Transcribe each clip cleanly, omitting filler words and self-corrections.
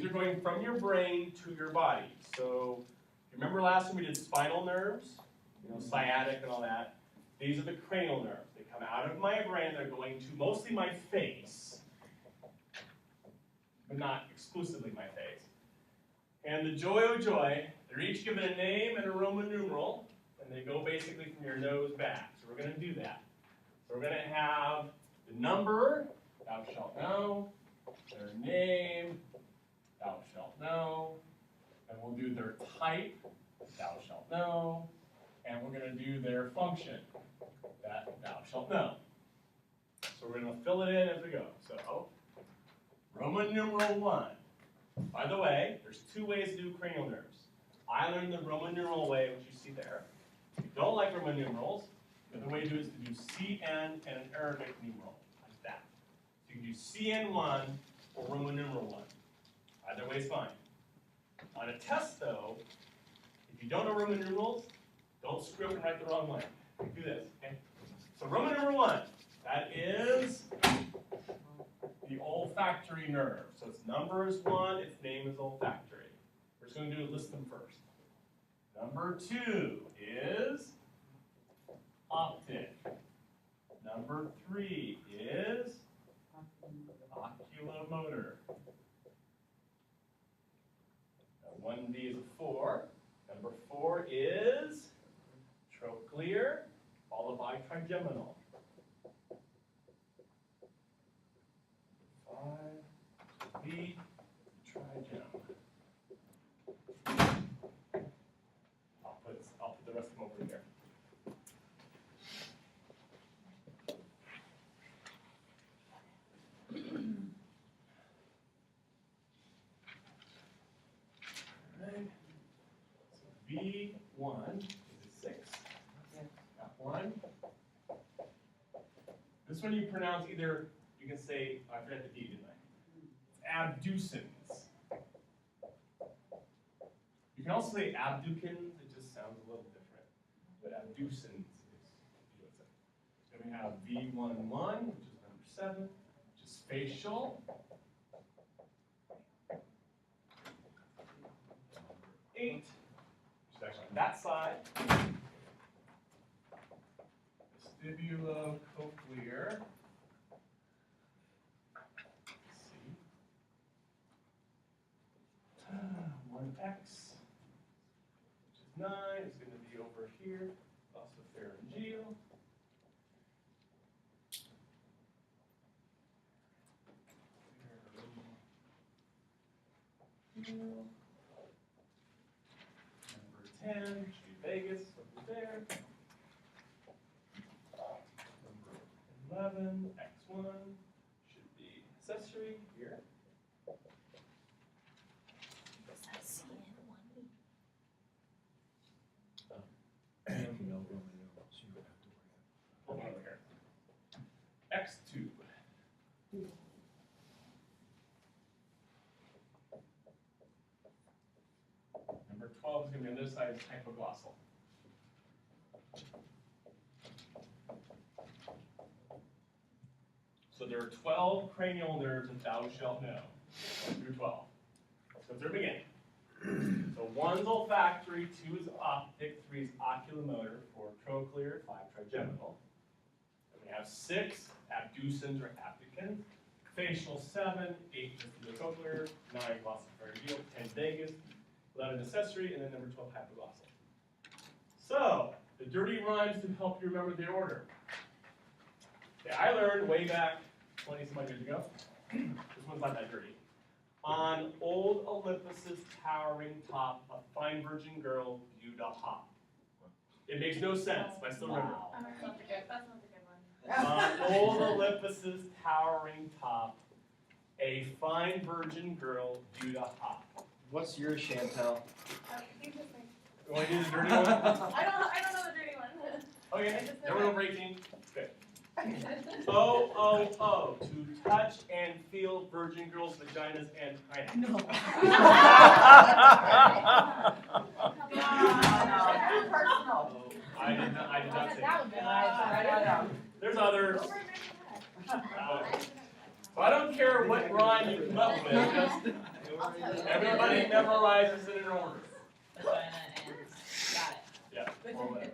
These are going from your brain to your body. So remember last time we did spinal nerves, sciatic and all that. These are the cranial nerves. They come out of my brain. They're going to mostly my face, but not exclusively my face. And the joy, oh joy, they're each given a name and a Roman numeral, and they go basically from your nose back. So we're going to do that. So we're going to have the number, thou shalt know, their name, thou shalt know, and we'll do their type, thou shalt know, and we're going to do their function, that thou shalt know. So we're going to fill it in as we go. So, Roman numeral 1. By the way, there's 2 ways to do cranial nerves. I learned the Roman numeral way, which you see there. If you don't like Roman numerals, the other way to do it is to do CN and an Arabic numeral, like that. So you can do CN1 or Roman numeral 1. Either way is fine. On a test, though, if you don't know Roman numerals, don't screw up and write the wrong way. Do this, okay? So Roman numeral 1, that is the olfactory nerve. So its number is 1, its name is olfactory. We're just going to list them first. Number 2 is optic. Number 3 is oculomotor. 1D is a 4. Number 4 is trochlear, followed by trigeminal. 5 B, trigeminal. I'll put the rest of them over here. V1 is a 6. Got 1. This one you pronounce either, you can say, I forgot the D, didn't I? Abducens. You can also say abducens, it just sounds a little different. But abducens is, then we have V11, which is number 7, which is facial. 8, which is actually on that side. Vestibulocochlear. Let's see. 1X, which is 9, is going to be over here. Also pharyngeal. Number 10 should be vagus over there. Number 11, X1 should be accessory here. X2. Number 12 is going to be on this side, hypoglossal. So there are 12 cranial nerves that thou shalt know, 1 through 12. Let's go through the beginning. So 1's olfactory, 2 is optic, 3 is oculomotor, 4 trochlear, 5 trigeminal. Then we have 6 abducens or abducens, facial 7, 8 vestibulocochlear, 9 glossopharyngeal, 10 vagus, 11 accessory, and then number 12 hypoglossal. So the dirty rhymes to help you remember the order. Okay, I learned way back 20-some years ago. This one's not that dirty. On old Olympus's towering top, a fine virgin girl viewed a hop. It makes no sense, but I still remember. That's not the good one. On old Olympus's towering top, a fine virgin girl viewed a hop. What's yours, Chantel? You just like, You want to do the dirty one? I don't know the dirty one. Okay, everyone over 18. Good. O, to touch and feel virgin girls' vaginas and pineapples. No. I did not say That that. would be There's others. So I don't care what rhyme you come up with, just I'll tell you. Everybody memorizes it in order. Vagina and, got it. Yeah. Vagina.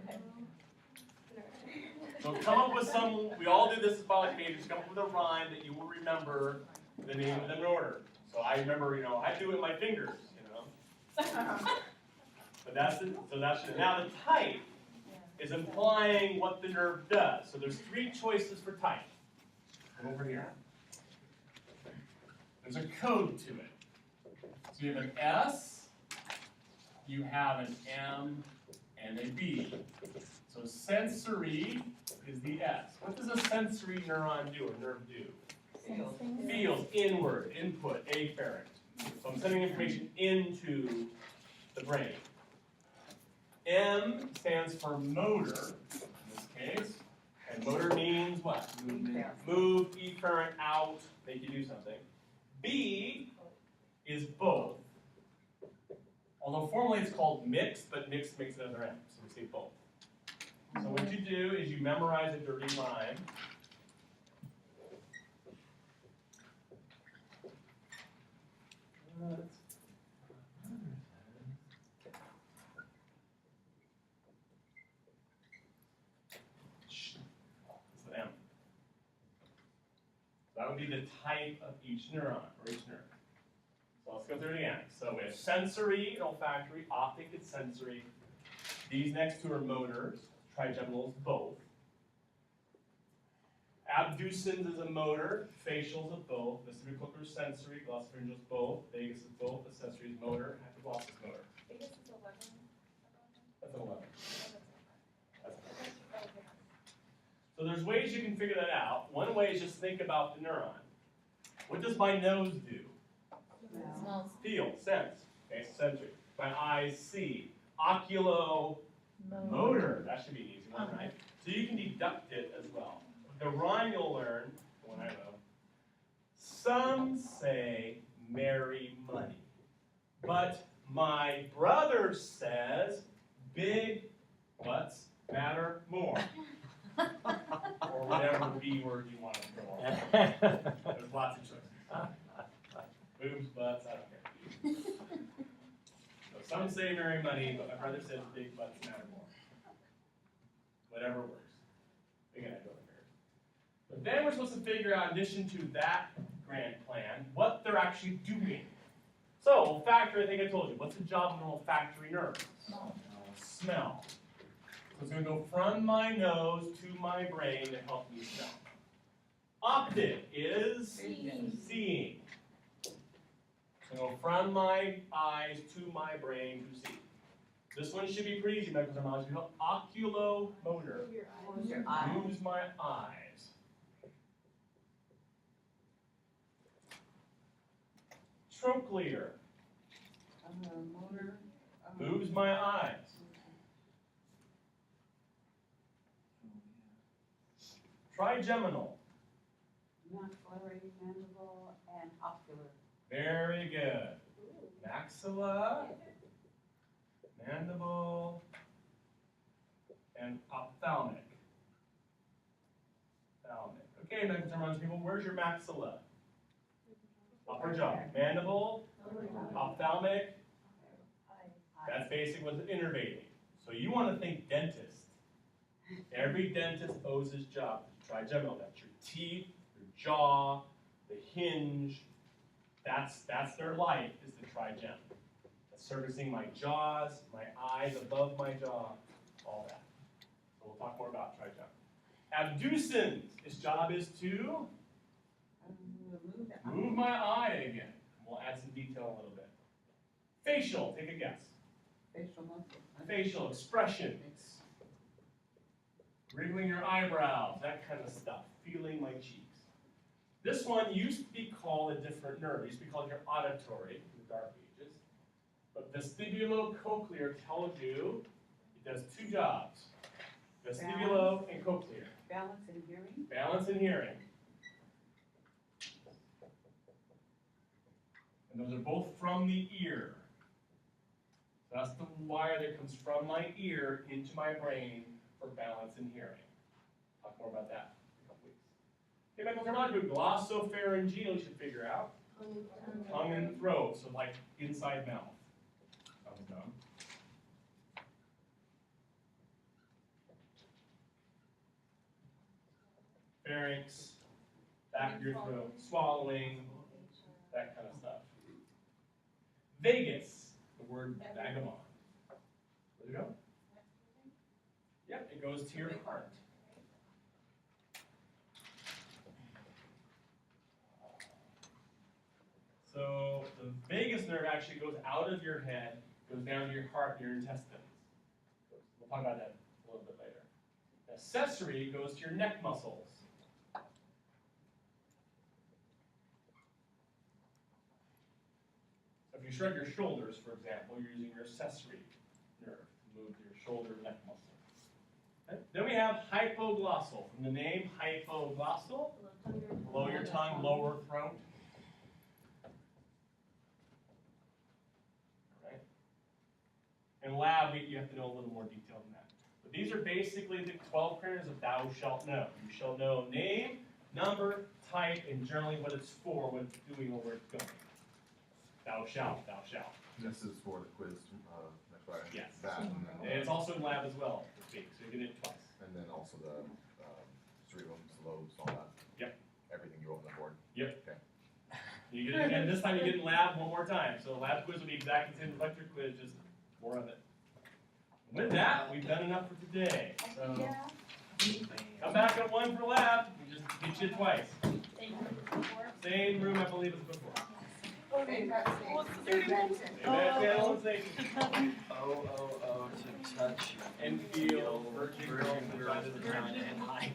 So come up with some, we all do this as biology majors, come up with a rhyme that you will remember the name of them in order. So I remember, I do it with my fingers, But that's it, so that's it. Now the type is implying what the nerve does. So there's 3 choices for type. Come over here. There's a code to it. So you have an S, you have an M, and a B. So sensory is the S. What does a sensory neuron do, or nerve do? Feels, inward, input, afferent. So I'm sending information into the brain. M stands for motor, in this case. And motor means what? Movement. Move, efferent, out, make you do something. B is both. Although formally it's called mixed, but mixed makes another M, so we say both. So what you do is you memorize a dirty rhyme. It's the M. That would be the type of each neuron, or each nerve. So let's go through it again. So we have sensory and olfactory, optic and sensory. These next 2 are motors, trigeminals, both. Abducens is a motor, facials is both, vestibular is sensory, glossopharyngeal is both, vagus is both, accessory is motor, hypoglossal is motor. Biggest is 11. That's an 11. So there's ways you can figure that out. One way is just think about the neuron. What does my nose do? Smells. Feel, sense. Okay, sensory. My eyes see. Oculomotor. That should be an easy one, right? So you can deduct it as well. The rhyme you'll learn, the one I wrote, some say marry money, but my brother says big butts matter more. Or whatever B word you want to throw on. There's lots of choices. Boobs, butts, I don't care. So some say marry money, but my brother says big butts matter more. Whatever works. Again, I don't care. But then we're supposed to figure out, in addition to that grand plan, what they're actually doing. So, olfactory, I think I told you. What's the job of an olfactory nerve? Smell. So it's going to go from my nose to my brain to help me smell. Optic is seeing. So go from my eyes to my brain to see. This one should be pretty easy, because I'm not oculomotor. Moves my eyes. Trochlear. Motor. Moves my eyes. Trigeminal. Maxillary, mandible, and ocular. Very good. Maxilla, mandible, and ophthalmic. Okay, medical terminology people, where's your maxilla? Upper jaw. Mandible, ophthalmic, that's basic what's innervating. So you want to think dentist. Every dentist owes his job to trigeminal. That's your teeth, your jaw, the hinge. That's their life, is the trigem. That's servicing my jaws, my eyes above my jaw, all that. So we'll talk more about trigem. Abducens, his job is to move my eye again. We'll add some detail a little bit. Facial, take a guess. Facial muscle. Facial expressions. Wriggling your eyebrows, that kind of stuff. Feeling my cheeks. This one used to be called a different nerve. It used to be called your auditory in the Dark Ages. But vestibulocochlear tells you it does 2 jobs. Vestibulo and cochlear. Balance and hearing. Balance and hearing. And those are both from the ear. So that's the wire that comes from my ear into my brain for balance and hearing. Talk more about that in a couple weeks. Okay, medical terminology, glossopharyngeal you should figure out. Tongue and throat, so like inside mouth. Tongue down. Pharynx, back of your throat, swallowing, that kind of stuff. Vagus, the word vagabond. Where'd it go? Yep, it goes to your heart. So the vagus nerve actually goes out of your head, goes down to your heart and your intestines. We'll talk about that a little bit later. The accessory goes to your neck muscles. So if you shrug your shoulders, for example, you're using your accessory nerve to move your shoulder neck muscle. Okay. Then we have hypoglossal. From the name hypoglossal, below your tongue, lower throat. Right. In lab, you have to know a little more detail than that. But these are basically the 12 cranials of thou shalt know. You shall know name, number, type, and generally what it's for, what it's doing, or where it's going. Thou shalt, thou shalt. This is for the quiz, next Friday. Yes. That, and And then, it's also in lab as well this week, so you get it twice. and then also the cerebrums, the lobes, all that. Yep. Everything you open the board. Yep. Okay. You get it, and this time you get in lab one more time. So the lab quiz will be exactly the same as electric quiz, just more of it. With that, we've done enough for today. So come back at 1 for lab. We just get you twice. Same room, I believe, as before. Same channel and safety. To touch And feel virgin virgin girl girls, vagina, and hymen.